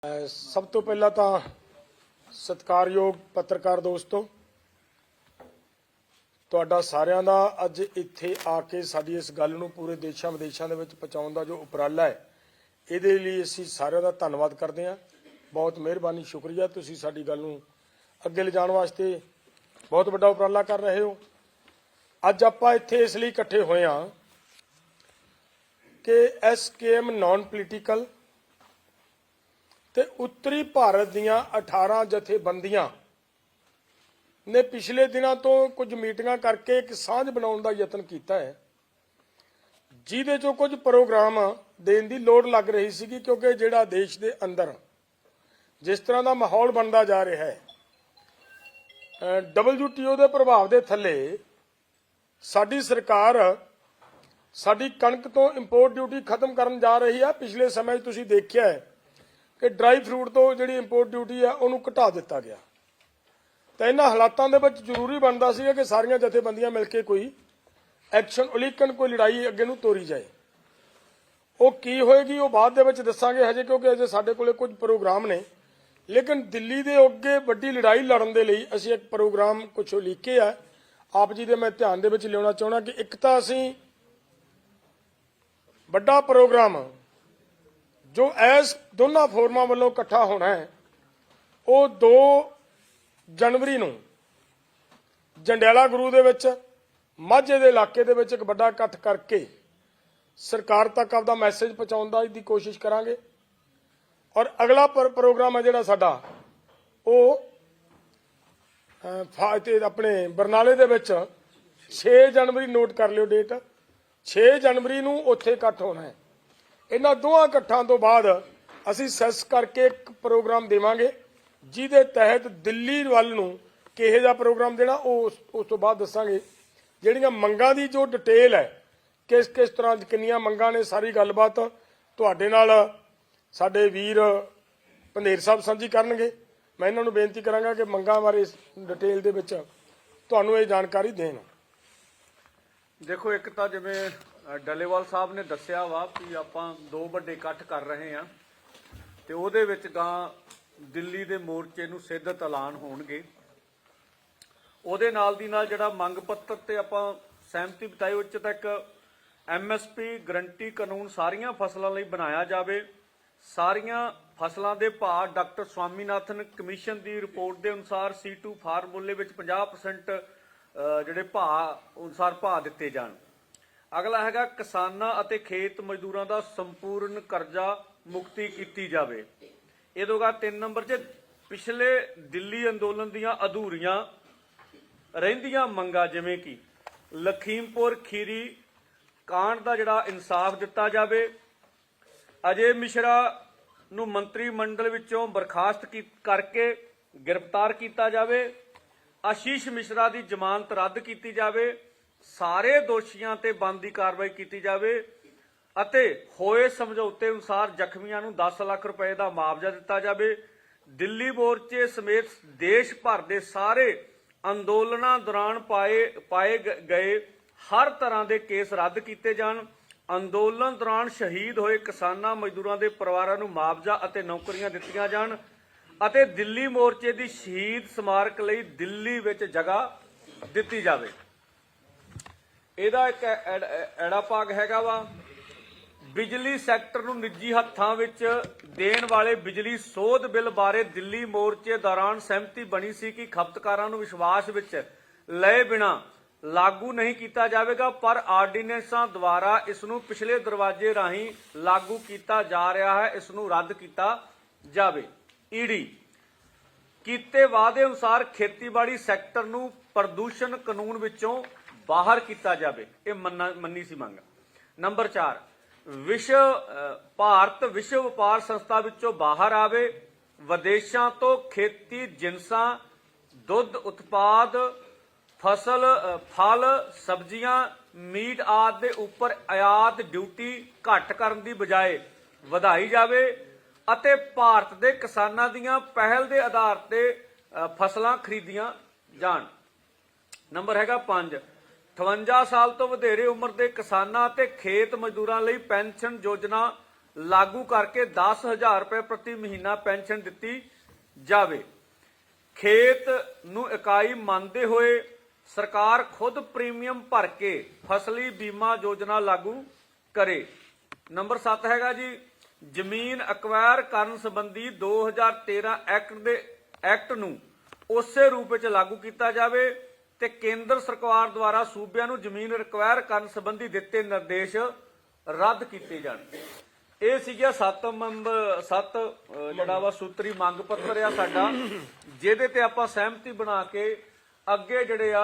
सब तो पहला तो सत्कारयोग पत्रकार दोस्तों, ਤੁਹਾਡਾ ਸਾਰਿਆਂ ਦਾ ਅੱਜ ਇੱਥੇ ਆ ਕੇ ਸਾਡੀ ਇਸ ਗੱਲ ਨੂੰ ਪੂਰੇ ਦੇਸ਼ਾਂ ਵਿਦੇਸ਼ਾਂ ਦੇ ਵਿੱਚ ਪਹੁੰਚਾਉਣ ਦਾ ਜੋ ਉਪਰਾਲਾ ਹੈ, ਇਹਦੇ ਲਈ ਅਸੀਂ ਸਾਰਿਆਂ ਦਾ ਧੰਨਵਾਦ ਕਰਦੇ ਹਾਂ। ਬਹੁਤ ਮਿਹਰਬਾਨੀ, ਸ਼ੁਕਰੀਆ। ਤੁਸੀਂ ਸਾਡੀ ਗੱਲ ਨੂੰ ਅੱਗੇ ਲਿਜਾਣ ਵਾਸਤੇ ਬਹੁਤ ਵੱਡਾ ਉਪਰਾਲਾ ਕਰ ਰਹੇ ਹੋ। ਅੱਜ ਆਪਾਂ ਇੱਥੇ ਇਸ ਲਈ ਇਕੱਠੇ ਹੋਏ ਹਾਂ ਕਿ SKM ਨੌਨ ਪੋਲੀਟੀਕਲ ਤੇ ਉੱਤਰੀ ਭਾਰਤ ਦੀਆਂ 18 ਜਥੇਬੰਦੀਆਂ ने पिछले दिनों तो कुछ मीटिंगां करके एक सांझ बनाने का यत्न किया है, जिहदे चों कुछ प्रोग्राम देने की लोड़ लग रही सी, क्योंकि जिहड़ा देश के अंदर जिस तरह का माहौल बनता जा रहा है, WTO के प्रभाव के थले साडी सरकार साडी कणक तो इंपोर्ट ड्यूटी खत्म करन जा रही है। पिछले समय तुसीं देखिया है कि ड्राई फ्रूट तो जिहड़ी इंपोर्ट ड्यूटी है उहनूं घटा दिता गया। तो इन्हां हालातों के विच जरूरी बनता सी कि सारियां जथेबंदियां मिलकर कोई एक्शन उलीकन, कोई लड़ाई अगे नूं तोरी जाए। वो की होएगी वो बाद दे विच दस्सांगे हजे, क्योंकि अजे साडे कोले कुछ प्रोग्राम ने, लेकिन दिल्ली दे अगे वड्डी लड़ाई लड़न दे लई असीं एक प्रोग्राम कुछ उलीके है। आप जी दे मैं ध्यान दे विच लिआउणा चाहुंदा कि एक तां असीं वड्डा प्रोग्राम जो इस दोनों फोरमां वल्लों इकट्ठा होना है, वो 2 जनवरी नूं जंडियाला गुरू दे विच माझे दे इलाके दे विच एक बड़ा इकट्ठ करके सरकार तक आपदा मैसेज पहुंचाउण दी कोशिश करांगे। और अगला प्रोग्राम है जिहड़ा साडा वो अपने बरनाले दे विच 6 जनवरी, नोट कर लिओ डेट, 6 जनवरी नूं उत्थे इकट्ठ होना है। इन्हां दोवां इकट्ठां तो बाद असीं सैस करके एक प्रोग्राम देवांगे, जिहदे तहत दिल्ली वल नूं किहो जिहा प्रोग्राम देना उस तो बाद दस्सांगे। जिहड़ियां मंगां दी जो डिटेल है, किस किस तरह किन्नियां मंगां ने, सारी गलबात तुहाडे नाल साडे वीर पंधेर साहब सांझी करनगे। मैं इन्हां नूं बेनती करांगा कि मंगां बारे डिटेल दे विच तुहानूं इह जानकारी देण। देखो, एक तो जिवें डलेवाल साहब ने दस्सिया वा कि आपां 2 वड्डे इकट्ठ कर रहे हैं, ते उहदे विच गां दिल्ली दे मोर्चे नूं सिद्धत ऐलान होणगे। ਉਹਦੇ ਨਾਲ ਦੀ ਨਾਲ ਜਿਹੜਾ ਮੰਗ ਪੱਤਰ ਤੇ ਆਪਾਂ ਸਹਿਮਤੀ ਬਿਤਾਈ, ਉਹ 'ਚ ਤਾਂ ਇੱਕ MSP ਗਰੰਟੀ ਕਾਨੂੰਨ ਸਾਰੀਆਂ ਫਸਲਾਂ ਲਈ ਬਣਾਇਆ ਜਾਵੇ। ਸਾਰੀਆਂ ਫਸਲਾਂ ਦੇ ਭਾਅ ਡਾਕਟਰ ਸਵਾਮੀਨਾਥਨ ਕਮਿਸ਼ਨ ਦੀ ਰਿਪੋਰਟ ਦੇ ਅਨੁਸਾਰ C2 ਫਾਰਮੂਲੇ ਵਿੱਚ 50% ਜਿਹੜੇ ਭਾਅ ਅਨੁਸਾਰ ਭਾਅ ਦਿੱਤੇ ਜਾਣ। ਅਗਲਾ ਹੈਗਾ ਕਿਸਾਨਾਂ ਅਤੇ ਖੇਤ ਮਜ਼ਦੂਰਾਂ ਦਾ ਸੰਪੂਰਨ ਕਰਜ਼ਾ ਮੁਕਤੀ ਕੀਤੀ ਜਾਵੇ। ਇਹਦੋਂ ਬਾਅਦ 3 ਨੰਬਰ 'ਚ ਪਿਛਲੇ ਦਿੱਲੀ ਅੰਦੋਲਨ ਦੀਆਂ ਅਧੂਰੀਆਂ ਰਹਿੰਦੀਆਂ ਮੰਗਾਂ, ਜਿਵੇਂ ਕਿ ਲਖੀਮਪੁਰ ਖੀਰੀ ਕਾਂਡ ਦਾ ਜਿਹੜਾ ਇਨਸਾਫ ਦਿੱਤਾ ਜਾਵੇ, ਅਜੇ ਮਿਸ਼ਰਾ ਨੂੰ ਮੰਤਰੀ ਮੰਡਲ ਵਿੱਚੋਂ ਬਰਖਾਸਤ ਕਰਕੇ ਗ੍ਰਿਫਤਾਰ ਕੀਤਾ ਜਾਵੇ, ਆਸ਼ੀਸ਼ ਮਿਸ਼ਰਾ ਦੀ ਜ਼ਮਾਨਤ ਰੱਦ ਕੀਤੀ ਜਾਵੇ, ਸਾਰੇ ਦੋਸ਼ੀਆਂ ਤੇ ਬਣਦੀ ਕਾਰਵਾਈ ਕੀਤੀ ਜਾਵੇ ਅਤੇ ਹੋਏ ਸਮਝੌਤੇ ਅਨੁਸਾਰ ਜ਼ਖਮੀਆਂ ਨੂੰ 10 ਲੱਖ ਰੁਪਏ ਦਾ ਮੁਆਵਜ਼ਾ ਦਿੱਤਾ ਜਾਵੇ। ਦਿੱਲੀ ਮੋਰਚੇ ਸਮੇਤ ਦੇਸ਼ ਭਰ ਦੇ ਸਾਰੇ ਅੰਦੋਲਨਾਂ ਦੌਰਾਨ ਪਾਏ ਗਏ ਹਰ ਤਰ੍ਹਾਂ ਦੇ ਕੇਸ ਰੱਦ ਕੀਤੇ ਜਾਣ। ਅੰਦੋਲਨ ਦੌਰਾਨ ਸ਼ਹੀਦ ਹੋਏ ਕਿਸਾਨਾਂ ਮਜ਼ਦੂਰਾਂ ਦੇ ਪਰਿਵਾਰਾਂ ਨੂੰ ਮੁਆਵਜ਼ਾ ਅਤੇ ਨੌਕਰੀਆਂ ਦਿੱਤੀਆਂ ਜਾਣ ਅਤੇ ਦਿੱਲੀ ਮੋਰਚੇ ਦੀ ਸ਼ਹੀਦ ਸਮਾਰਕ ਲਈ ਦਿੱਲੀ ਵਿੱਚ ਜਗ੍ਹਾ ਦਿੱਤੀ ਜਾਵੇ। ਇਹਦਾ ਇੱਕ ਐੜਾ ਭਾਗ ਹੈਗਾ ਵਾ ਬਿਜਲੀ ਸੈਕਟਰ ਨੂੰ ਨਿੱਜੀ ਹੱਥਾਂ ਵਿੱਚ ਦੇਣ ਵਾਲੇ ਬਿਜਲੀ ਸੋਧ ਬਿੱਲ ਬਾਰੇ ਦਿੱਲੀ ਮੋਰਚੇ ਦੌਰਾਨ ਸਹਿਮਤੀ ਬਣੀ ਸੀ ਕਿ ਖਪਤਕਾਰਾਂ ਨੂੰ ਵਿਸ਼ਵਾਸ ਵਿੱਚ ਲਏ ਬਿਨਾਂ ਲਾਗੂ ਨਹੀਂ ਕੀਤਾ ਜਾਵੇਗਾ, ਪਰ ਆਰਡੀਨੈਂਸਾਂ ਦੁਆਰਾ ਇਸ ਨੂੰ ਪਿਛਲੇ ਦਰਵਾਜ਼ੇ ਰਾਹੀਂ ਲਾਗੂ ਕੀਤਾ ਜਾ ਰਿਹਾ ਹੈ। ਇਸ ਨੂੰ ਰੱਦ ਕੀਤਾ ਜਾਵੇ। ਈਡੀ ਕੀਤੇ ਵਾਅਦੇ ਅਨੁਸਾਰ ਖੇਤੀਬਾੜੀ ਸੈਕਟਰ ਨੂੰ ਪ੍ਰਦੂਸ਼ਣ ਕਾਨੂੰਨ ਵਿੱਚੋਂ ਬਾਹਰ ਕੀਤਾ ਜਾਵੇ। ਇਹ ਮੰਨੀ ਸੀ ਮੰਗ। ਨੰਬਰ 4, ਭਾਰਤ ਵਿਸ਼ਵ ਵਪਾਰ ਸੰਸਥਾ ਵਿੱਚੋਂ ਬਾਹਰ ਆਵੇ। ਵਿਦੇਸ਼ਾਂ ਤੋਂ ਖੇਤੀ ਜਿਨਸਾਂ, ਦੁੱਧ ਉਤਪਾਦ, ਫਲ, ਸਬਜ਼ੀਆਂ, ਮੀਟ ਆਦਿ ਦੇ ਉੱਪਰ ਆਯਾਤ ਡਿਊਟੀ ਘੱਟ ਕਰਨ ਦੀ ਬਜਾਏ ਵਧਾਈ ਜਾਵੇ ਅਤੇ ਭਾਰਤ ਦੇ ਕਿਸਾਨਾਂ ਦੀਆਂ ਪਹਿਲ ਦੇ ਆਧਾਰ ਤੇ ਫਸਲਾਂ ਖਰੀਦੀਆਂ ਜਾਣ। ਨੰਬਰ ਹੈਗਾ 5, 58 ਸਾਲ ਤੋਂ ਵਧੇਰੇ ਉਮਰ ਦੇ ਕਿਸਾਨਾਂ ਅਤੇ ਖੇਤ ਮਜ਼ਦੂਰਾਂ ਲਈ ਪੈਨਸ਼ਨ ਯੋਜਨਾ ਲਾਗੂ ਕਰਕੇ 10,000 ਰੁਪਏ ਪ੍ਰਤੀ ਮਹੀਨਾ ਪੈਨਸ਼ਨ ਦਿੱਤੀ ਜਾਵੇ। ਖੇਤ ਨੂੰ ਇਕਾਈ ਮੰਨਦੇ ਹੋਏ ਸਰਕਾਰ ਖੁਦ ਪ੍ਰੀਮੀਅਮ ਭਰ ਕੇ ਫਸਲੀ ਬੀਮਾ ਯੋਜਨਾ ਲਾਗੂ ਕਰੇ। ਨੰਬਰ 7 ਹੈਗਾ ਜੀ, ਜ਼ਮੀਨ ਅਕਵਾਇਰ ਕਰਨ ਸੰਬੰਧੀ 2013 ਐਕਟ ਨੂੰ ਉਸੇ ਰੂਪ ਵਿੱਚ ਲਾਗੂ ਕੀਤਾ ਜਾਵੇ ਤੇ ਕੇਂਦਰ ਸਰਕਾਰ ਦੁਆਰਾ ਸੂਬਿਆਂ ਨੂੰ ਜ਼ਮੀਨ ਅਕਵਾਇਰ ਕਰਨ ਸੰਬੰਧੀ ਦਿੱਤੇ ਨਿਰਦੇਸ਼ ਰੱਦ ਕੀਤੇ ਜਾਣ। ਇਹ ਸੀਗਾ 7 ਜਿਹੜਾ ਵਾ ਸੂਤਰੀ ਮੰਗ ਪੱਤਰ ਆ ਸਾਡਾ, ਜਿਹਦੇ ਤੇ ਆਪਾਂ ਸਹਿਮਤੀ ਬਣਾ ਕੇ ਅੱਗੇ ਜਿਹੜੇ ਆ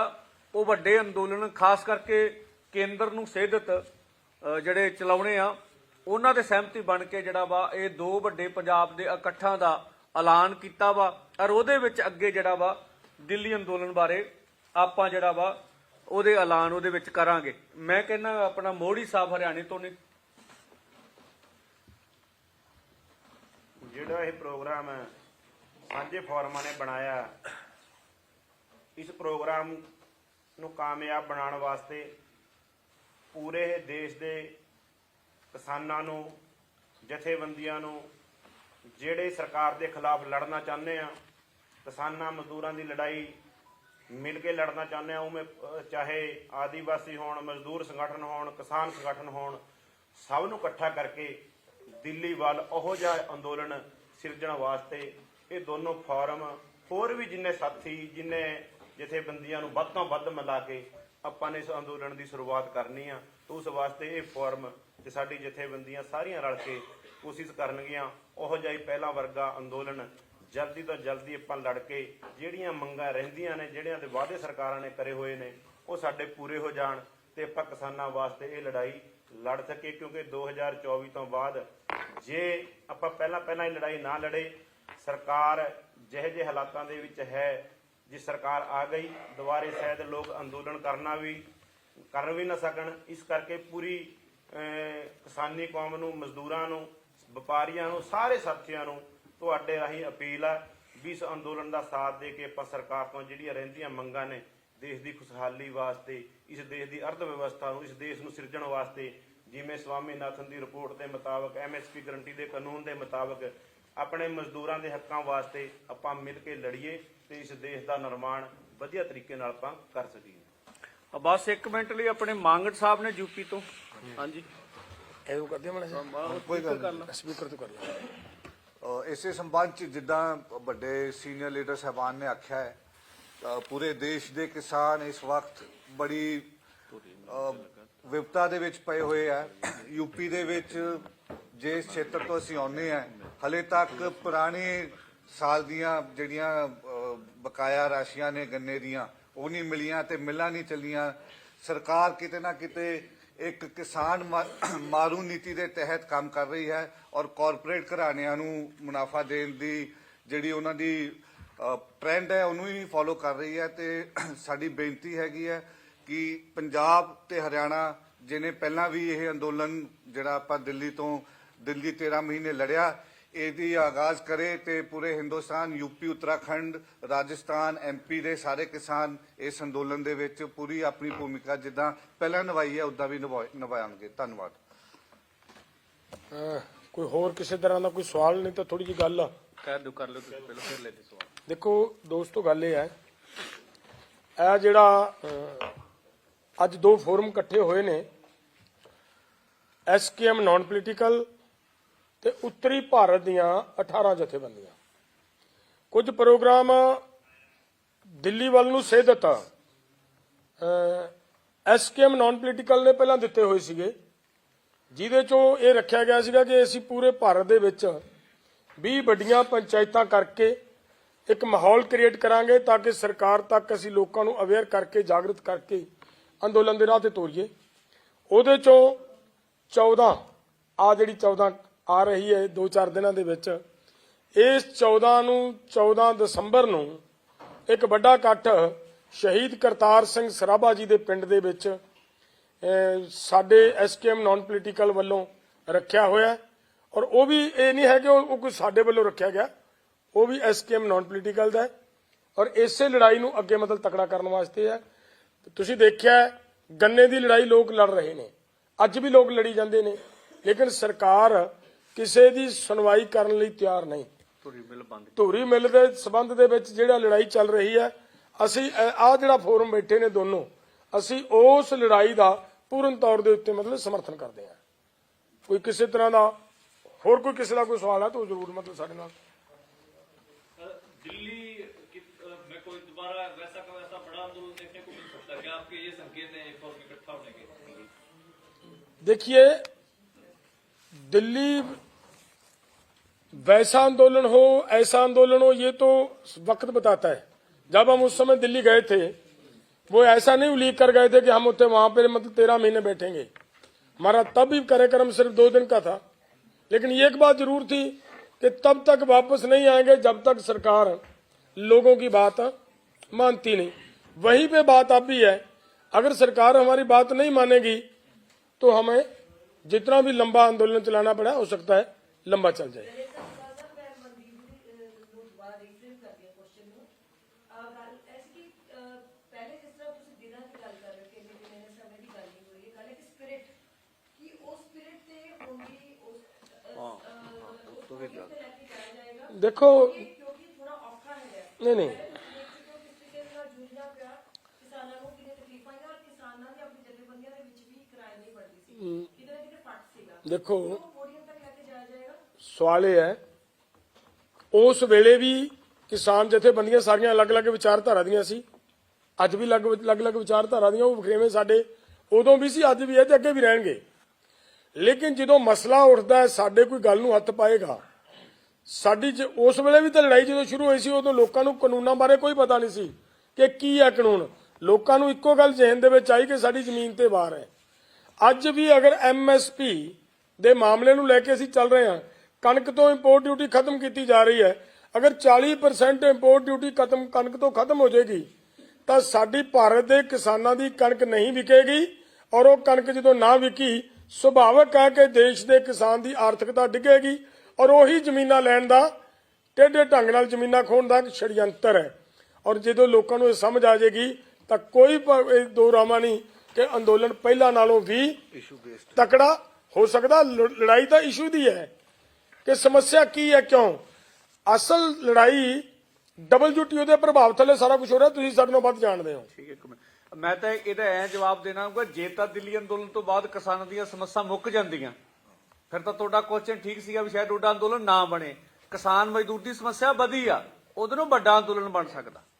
ਉਹ ਵੱਡੇ ਅੰਦੋਲਨ ਖਾਸ ਕਰਕੇ ਕੇਂਦਰ ਨੂੰ ਸੇਧਤ ਜਿਹੜੇ ਚਲਾਉਣੇ ਆ ਉਹਨਾਂ ਦੇ ਸਹਿਮਤੀ ਬਣ ਕੇ ਜਿਹੜਾ ਵਾ ਇਹ ਦੋ ਵੱਡੇ ਪੰਜਾਬ ਦੇ ਇਕੱਠਾਂ ਦਾ ਐਲਾਨ ਕੀਤਾ ਵਾ ਔਰ ਉਹਦੇ ਵਿੱਚ ਅੱਗੇ ਜਿਹੜਾ ਵਾ ਦਿੱਲੀ ਅੰਦੋਲਨ ਬਾਰੇ ਆਪਾਂ ਜਿਹੜਾ ਵਾ ਉਹਦੇ ਐਲਾਨ ਉਹਦੇ ਵਿੱਚ ਕਰਾਂਗੇ। ਮੈਂ ਕਹਿੰਦਾ ਆਪਣਾ ਮੋੜੀ ਸਾਹਿਬ ਹਰਿਆਣੇ ਤੋਂ ਨੇ ਜਿਹੜਾ ਇਹ ਪ੍ਰੋਗਰਾਮ ਸਾਂਝੇ ਫੋਰਮਾਂ ਨੇ ਬਣਾਇਆ, ਇਸ ਪ੍ਰੋਗਰਾਮ ਨੂੰ ਕਾਮਯਾਬ ਬਣਾਉਣ ਵਾਸਤੇ ਪੂਰੇ ਦੇਸ਼ ਦੇ ਕਿਸਾਨਾਂ ਨੂੰ, ਜਥੇਬੰਦੀਆਂ ਨੂੰ, ਜਿਹੜੇ ਸਰਕਾਰ ਦੇ ਖਿਲਾਫ ਲੜਨਾ ਚਾਹੁੰਦੇ ਆ, ਕਿਸਾਨਾਂ ਮਜ਼ਦੂਰਾਂ ਦੀ ਲੜਾਈ ਮਿਲ ਕੇ ਲੜਨਾ ਚਾਹੁੰਦੇ ਆ, ਉਹ ਚਾਹੇ ਆਦੀਵਾਸੀ ਹੋਣ, ਮਜ਼ਦੂਰ ਸੰਗਠਨ ਹੋਣ, ਕਿਸਾਨ ਸੰਗਠਨ ਹੋਣ, ਸਭ ਨੂੰ ਇਕੱਠਾ ਕਰਕੇ ਦਿੱਲੀ ਵੱਲ ਉਹੋ ਜਿਹਾ ਅੰਦੋਲਨ ਸਿਰਜਣ ਵਾਸਤੇ ਇਹ ਦੋਨੋਂ ਫੋਰਮ, ਹੋਰ ਵੀ ਜਿੰਨੇ ਸਾਥੀ, ਜਿੰਨੇ ਜਥੇਬੰਦੀਆਂ ਨੂੰ ਵੱਧ ਤੋਂ ਵੱਧ ਮਿਲਾ ਕੇ ਆਪਾਂ ਨੇ ਇਸ ਅੰਦੋਲਨ ਦੀ ਸ਼ੁਰੂਆਤ ਕਰਨੀ ਆ। ਉਸ ਵਾਸਤੇ ਇਹ ਫੋਰਮ ਤੇ ਸਾਡੀ ਜਥੇਬੰਦੀਆਂ ਸਾਰੀਆਂ ਰਲ ਕੇ ਕੋਸ਼ਿਸ਼ ਕਰਨਗੀਆਂ ਉਹੋ ਜਿਹਾ ਹੀ ਪਹਿਲਾ ਵਰਗਾ ਅੰਦੋਲਨ ਜਲਦੀ ਤੋਂ ਜਲਦੀ ਆਪਾਂ ਲੜ ਕੇ ਜਿਹੜੀਆਂ ਮੰਗਾਂ ਰਹਿੰਦੀਆਂ ਨੇ, ਜਿਹੜਿਆਂ ਦੇ ਵਾਅਦੇ ਸਰਕਾਰਾਂ ਨੇ ਕਰੇ ਹੋਏ ਨੇ, ਉਹ ਸਾਡੇ ਪੂਰੇ ਹੋ ਜਾਣ ਤੇ ਆਪਾਂ ਕਿਸਾਨਾਂ ਵਾਸਤੇ ਇਹ ਲੜਾਈ ਲੜ ਸਕੇ। ਕਿਉਂਕਿ 2024 ਤੋਂ ਬਾਅਦ ਜੇ ਆਪਾਂ ਪਹਿਲਾਂ ਇਹ ਲੜਾਈ ਨਾ ਲੜੇ, ਸਰਕਾਰ ਜਿਹੇ ਜਿਹੇ ਹਾਲਾਤਾਂ ਦੇ ਵਿੱਚ ਹੈ, ਜੇ ਸਰਕਾਰ ਆ ਗਈ ਦੁਬਾਰੇ ਸ਼ਾਇਦ ਲੋਕ ਅੰਦੋਲਨ ਕਰ ਵੀ ਨਾ ਸਕਣ। ਇਸ ਕਰਕੇ ਪੂਰੀ ਕਿਸਾਨੀ ਕੌਮ ਨੂੰ, ਮਜ਼ਦੂਰਾਂ ਨੂੰ, ਵਪਾਰੀਆਂ ਨੂੰ, ਸਾਰੇ ਸਾਥੀਆਂ ਨੂੰ ਤੁਹਾਡੇ ਰਾਹੀਂ ਅਪੀਲ ਆ ਵੀ ਇਸ ਅੰਦੋਲਨ ਦਾ ਸਾਥ ਦੇ ਕੇ ਆਪਾਂ ਸਰਕਾਰ ਤੋਂ ਜਿਹੜੀਆਂ ਰਹਿੰਦੀਆਂ ਮੰਗਾਂ ਨੇ, ਦੇਸ਼ ਦੀ ਖੁਸ਼ਹਾਲੀ ਵਾਸਤੇ, ਇਸ ਦੇਸ਼ ਦੀ ਅਰਥ ਵਿਵਸਥਾ ਨੂੰ, ਇਸ ਦੇਸ਼ ਨੂੰ ਸਿਰਜਣ ਵਾਸਤੇ, ਜਿਵੇਂ ਸਵਾਮੀਨਾਥਨ ਦੀ ਰਿਪੋਰਟ ਦੇ ਮੁਤਾਬਕ, MSP ਗਰੰਟੀ ਦੇ ਕਾਨੂੰਨ ਦੇ ਮੁਤਾਬਕ ਆਪਣੇ ਮਜ਼ਦੂਰਾਂ ਦੇ ਹੱਕਾਂ ਵਾਸਤੇ ਆਪਾਂ ਮਿਲ ਕੇ ਲੜੀਏ ਤੇ ਇਸ ਦੇਸ਼ ਦਾ ਨਿਰਮਾਣ ਵਧੀਆ ਤਰੀਕੇ ਨਾਲ ਆਪਾਂ ਕਰ ਸਕੀਏ। ਬਸ 1 ਮਿੰਟ ਲਈ ਆਪਣੇ ਮੰਗੜ ਸਾਹਿਬ ਨੇ ਯੂਪੀ ਤੋਂ। ਹਾਂਜੀ, ਇਹ ਕਰਦੇ ਮਨ ਕੋਈ ਗੱਲ ਸਪੀਕਰ ਤੋਂ ਕਰ ਲਓ। ਇਸੇ ਸੰਬੰਧ ਚ ਜਿੱਦਾਂ ਵੱਡੇ ਸੀਨੀਅਰ ਲੀਡਰ ਸਾਹਿਬਾਨ ਨੇ ਆਖਿਆ ਹੈ, ਪੂਰੇ ਦੇਸ਼ ਦੇ ਕਿਸਾਨ ਇਸ ਵਕਤ ਬੜੀ ਵਿਪਤਾ ਦੇ ਵਿੱਚ ਪਏ ਹੋਏ ਆ। ਯੂਪੀ ਦੇ ਵਿੱਚ ਜਿਸ ਖੇਤਰ ਤੋਂ ਅਸੀਂ ਆਉਂਦੇ ਆ, ਹਲੇ ਤੱਕ ਪੁਰਾਣੇ ਸਾਲ ਦੀਆਂ ਜਿਹੜੀਆਂ ਬਕਾਇਆ ਰਾਸ਼ੀਆਂ ਨੇ ਗੰਨੇ ਦੀਆਂ, ਉਹ ਨਹੀਂ ਮਿਲੀਆਂ ਤੇ ਮਿਲਾਂ ਨਹੀਂ ਚੱਲੀਆਂ। ਸਰਕਾਰ ਕਿਤੇ ਨਾ ਕਿਤੇ ਇੱਕ ਕਿਸਾਨ ਮਾਰੂ ਨੀਤੀ ਦੇ ਤਹਿਤ ਕੰਮ ਕਰ ਰਹੀ ਹੈ ਔਰ ਕਾਰਪੋਰੇਟ ਘਰਾਣਿਆਂ ਨੂੰ ਮੁਨਾਫਾ ਦੇਣ ਦੀ ਜਿਹੜੀ ਉਹਨਾਂ ਦੀ ਟ੍ਰੈਂਡ ਹੈ ਉਹਨੂੰ ਹੀ ਫੋਲੋ ਕਰ ਰਹੀ ਹੈ। ਤੇ ਸਾਡੀ ਬੇਨਤੀ ਹੈਗੀ ਹੈ ਕਿ ਪੰਜਾਬ ਤੇ ਹਰਿਆਣਾ, ਜਿਹਨੇ ਪਹਿਲਾਂ ਵੀ ਇਹ ਅੰਦੋਲਨ ਜਿਹੜਾ ਆਪਾਂ ਦਿੱਲੀ 13 ਮਹੀਨੇ ਲੜਿਆ, ਇਹਦੀ ਆਗਾਜ਼ ਕਰੇ ਤੇ ਪੂਰੇ ਹਿੰਦੁਸਤਾਨ, ਯੂਪੀ, ਉੱਤਰਾਖੰਡ, ਰਾਜਸਥਾਨ, MP ਦੇ ਸਾਰੇ ਕਿਸਾਨ ਇਸ ਅੰਦੋਲਨ ਦੇ ਵਿੱਚ ਪੂਰੀ ਆਪਣੀ ਭੂਮਿਕਾ ਜਿੱਦਾਂ ਪਹਿਲਾਂ ਨਿਭਾਈ ਹੈ ਉਦਾਂ ਵੀ ਨਿਭਾਉਣਗੇ। ਧੰਨਵਾਦ। ਕੋਈ ਹੋਰ ਕਿਸੇ ਤਰ੍ਹਾਂ ਦਾ ਕੋਈ ਸਵਾਲ ਨਹੀਂ ਤਾਂ ਥੋੜੀ ਜਿਹੀ ਗੱਲ ਕਰ ਲਓ ਤੁਸੀਂ ਪਹਿਲਾਂ, ਫਿਰ ਲੈ ਸਵਾਲ। ਦੇਖੋ ਦੋਸਤੋ, ਗੱਲ ਇਹ ਹੈ, ਇਹ ਜਿਹੜਾ ਅੱਜ ਦੋ ਫੋਰਮ ਇਕੱਠੇ ਹੋਏ ਨੇ, SKM ਨਾਨ ਪੋਲੀਟੀਕਲ ਤੇ ਉੱਤਰੀ ਭਾਰਤ ਦੀਆਂ 18 ਜਥੇਬੰਦੀਆਂ, ਕੁਝ ਪ੍ਰੋਗਰਾਮ ਦਿੱਲੀ ਵੱਲ ਨੂੰ ਸੇਧਤ SKM ਨਾਨ ਪੋਲੀਟੀਕਲ ਨੇ ਪਹਿਲਾਂ ਦਿੱਤੇ ਹੋਏ ਸੀਗੇ, ਜਿਹਦੇ ਚੋਂ ਇਹ ਰੱਖਿਆ ਗਿਆ ਸੀਗਾ ਕਿ ਅਸੀਂ ਪੂਰੇ ਭਾਰਤ ਦੇ ਵਿੱਚ 20 ਵੱਡੀਆਂ ਪੰਚਾਇਤਾਂ ਕਰਕੇ ਇੱਕ ਮਾਹੌਲ ਕ੍ਰੀਏਟ ਕਰਾਂਗੇ ਤਾਂ ਕਿ ਸਰਕਾਰ ਤੱਕ ਅਸੀਂ ਲੋਕਾਂ ਨੂੰ ਅਵੇਅਰ ਕਰਕੇ, ਜਾਗਰਤ ਕਰਕੇ ਅੰਦੋਲਨ ਦੇ ਰਾਹ ਤੇ ਤੋਰੀਏ। ਉਹਦੇ ਚੋਂ 14 ਆ ਰਹੀ ਹੈ 2-4 ਦਿਨਾਂ ਦੇ ਵਿੱਚ, ਇਸ 14 ਦਸੰਬਰ ਨੂੰ ਇੱਕ ਵੱਡਾ ਇਕੱਠ ਸ਼ਹੀਦ ਕਰਤਾਰ ਸਿੰਘ ਸਰਾਭਾ ਜੀ ਦੇ ਪਿੰਡ ਦੇ ਵਿੱਚ ਸਾਡੇ SKM ਨਾਨ ਪੋਲੀਟੀਕਲ ਵੱਲੋਂ ਰੱਖਿਆ ਹੋਇਆ। ਔਰ ਉਹ ਵੀ ਇਹ ਨਹੀਂ ਹੈ ਕਿ ਉਹ ਕੋਈ ਸਾਡੇ ਵੱਲੋਂ ਰੱਖਿਆ ਗਿਆ, ਉਹ ਵੀ SKM ਨਾਨ ਪੋਲੀਟੀਕਲ ਦਾ ਹੈ ਔਰ ਇਸੇ ਲੜਾਈ ਨੂੰ ਅੱਗੇ ਮਤਲਬ ਤਕੜਾ ਕਰਨ ਵਾਸਤੇ ਹੈ। ਤੁਸੀਂ ਦੇਖਿਆ ਗੰਨੇ ਦੀ ਲੜਾਈ ਲੋਕ ਲੜ ਰਹੇ ਨੇ, ਅੱਜ ਵੀ ਲੋਕ ਲੜੀ ਜਾਂਦੇ ਨੇ, ਲੇਕਿਨ ਸਰਕਾਰ ਕਿਸੇ ਦੀ ਸੁਣਵਾਈ ਕਰਨ ਲਈ ਤਿਆਰ ਨਹੀਂ। ਧੂਰੀ ਮਿਲ ਬੰਦ ਧੂਰੀ ਮਿਲ ਦੇ ਸਬੰਧ ਦੇ ਵਿੱਚ ਜਿਹੜਾ ਲੜਾਈ ਚੱਲ ਰਹੀ ਹੈ, ਅਸੀਂ ਆਹ ਜਿਹੜਾ ਫੋਰਮ ਬੈਠੇ ਨੇ ਦੋਨੋਂ, ਅਸੀਂ ਉਸ ਲੜਾਈ ਦਾ ਪੂਰਨ ਤੌਰ ਦੇ ਉੱਤੇ ਮਤਲਬ ਸਮਰਥਨ ਕਰਦੇ ਹਾਂ। ਕੋਈ ਕਿਸੇ ਤਰ੍ਹਾਂ ਦਾ ਹੋਰ ਕੋਈ ਕਿਸੇ ਦਾ ਕੋਈ ਸਵਾਲ ਹੈ ਤਾਂ ਉਹ ਜ਼ਰੂਰ ਮਤਲਬ ਸਾਡੇ ਨਾਲ। दिल्ली में कोई दोबारा वैसा का वैसा बड़ा आंदोलन देखने को मिल सकता है क्या? आपके ये संकेत है एक फॉर्म इकट्ठा होने के? देखिए, दिल्ली वैसा आंदोलन हो ऐसा आंदोलन हो ये तो वक्त बताता है। जब हम उस समय दिल्ली गए थे वो ऐसा नहीं उल्लेख कर गए थे कि हम उत्ते वहां पे मतलब 13 महीने बैठेंगे। हमारा तब भी कार्यक्रम सिर्फ 2 दिन का था, लेकिन एक बात जरूर थी कि तब तक वापस नहीं आएंगे जब तक सरकार लोगों की बात मानती नहीं। वहीं पे बात अब भी है, अगर सरकार हमारी बात नहीं मानेगी तो हमें जितना भी लंबा आंदोलन चलाना पड़ा हो सकता है लंबा चल जाए। देखो नहीं देखो सवाल ये है, उस वेले भी किसान जथेबंदियां सारियां अलग-अलग विचारधारा ਦੀਆਂ ਸੀ, ਅੱਜ ਵੀ ਅਲੱਗ-ਅਲੱਗ ਵਿਚਾਰਧਾਰਾ ਦੀਆਂ ਉਹ ਵਖਰੇਵੇਂ ਸਾਡੇ ਉਦੋਂ ਵੀ ਸੀ, ਅੱਜ ਵੀ ਹੈ ਤੇ ਅੱਗੇ ਵੀ ਰਹਿਣਗੇ। ਲੇਕਿਨ ਜਦੋਂ ਮਸਲਾ ਉੱਠਦਾ ਹੈ ਸਾਡੇ ਕੋਈ ਗੱਲ ਨੂੰ ਹੱਥ ਪਾਏਗਾ, ਸਾਡੀ ਉਸ ਵੇਲੇ ਵੀ ਤਾਂ ਲੜਾਈ ਜਦੋਂ ਸ਼ੁਰੂ ਹੋਈ ਸੀ ਉਦੋਂ ਲੋਕਾਂ ਨੂੰ ਕਾਨੂੰਨਾਂ ਬਾਰੇ ਕੋਈ ਪਤਾ ਨਹੀਂ ਸੀ ਕਿ ਕੀ ਹੈ ਕਾਨੂੰਨ। ਲੋਕਾਂ ਨੂੰ ਇੱਕੋ ਗੱਲ ਜ਼ਿਹਨ ਦੇ ਵਿੱਚ ਆਈ ਕਿ ਸਾਡੀ ਜ਼ਮੀਨ ਤੇ ਵਾਰ ਹੈ। ਅੱਜ ਵੀ ਅਗਰ ਐਮਐਸਪੀ ਦੇ ਮਾਮਲੇ ਨੂੰ ਲੈ ਕੇ ਅਸੀਂ ਚੱਲ ਰਹੇ ਹਾਂ, ਕਣਕ ਤੋਂ ਇੰਪੋਰਟ ਡਿਊਟੀ ਖਤਮ ਕੀਤੀ ਜਾ ਰਹੀ ਹੈ। ਅਗਰ 40% ਇੰਪੋਰਟ ਡਿਊਟੀ ਕਣਕ ਤੋਂ ਖਤਮ ਹੋ ਜਾਏਗੀ ਤਾਂ ਸਾਡੀ ਭਾਰਤ ਦੇ ਕਿਸਾਨਾਂ ਦੀ ਕਣਕ ਨਹੀਂ ਵਿਕੇਗੀ, ਔਰ ਉਹ ਕਣਕ ਜਦੋਂ ਨਾ ਵਿਕੀ ਸੁਭਾਵਿਕ ਹੈ ਕਿ ਦੇਸ਼ ਦੇ ਕਿਸਾਨ ਦੀ ਆਰਥਿਕਤਾ ਡਿੱਗੇਗੀ, ਔਰ ਉਹੀ ਜ਼ਮੀਨਾਂ ਲੈਣ ਦਾ ਟੇਢੇ ਢੰਗ ਨਾਲ ਜ਼ਮੀਨਾਂ ਖੋਹਣ ਦਾ ਛੜਯੰਤਰ ਹੈ। ਔਰ ਜਦੋਂ ਲੋਕਾਂ ਨੂੰ ਇਹ ਸਮਝ ਆ ਜਾਏਗੀ ਤਾਂ ਕੋਈ ਦੋ ਰਾਮਾ ਨਹੀਂ ਕਿ ਅੰਦੋਲਨ ਪਹਿਲਾਂ ਨਾਲੋਂ ਵੀ ਤਕੜਾ ਹੋ ਸਕਦਾ। ਲੜਾਈ ਤਾਂ ਇਸ਼ੂ ਦੀ ਹੈ ਕਿ ਸਮੱਸਿਆ ਕੀ ਹੈ, ਕਿਉਂ। ਅਸਲ ਲੜਾਈ WTO ਦੇ ਪ੍ਰਭਾਵ ਥੱਲੇ ਸਾਰਾ ਕੁਝ ਹੋ ਰਿਹਾ, ਤੁਸੀਂ ਸਾਡੇ ਨਾਲੋਂ ਵੱਧ ਜਾਣਦੇ ਹੋ। ਠੀਕ ਹੈ, ਇੱਕ ਮਿੰਟ, ਮੈਂ ਤਾਂ ਇਹਦਾ ਐ ਜਵਾਬ ਦੇਣਾ ਹੋਊਗਾ, ਜੇ ਤਾਂ ਦਿੱਲੀ ਅੰਦੋਲਨ ਤੋਂ ਬਾਅਦ ਕਿਸਾਨਾਂ ਦੀਆਂ ਸਮੱਸਿਆ ਮੁੱਕ ਜਾਂਦੀਆਂ ਫਿਰ ਤਾਂ ਤੁਹਾਡਾ ਕੁਐਸਚਨ ਠੀਕ ਸੀਗਾ ਵੀ ਸ਼ਾਇਦ ਤੁਹਾਡਾ ਅੰਦੋਲਨ ਨਾ ਬਣੇ। ਕਿਸਾਨ ਮਜ਼ਦੂਰ ਦੀ ਸਮੱਸਿਆ ਵਧੀ ਆ, ਉਧਰੋਂ ਵੱਡਾ ਅੰਦੋਲਨ ਬਣ ਸਕਦਾ।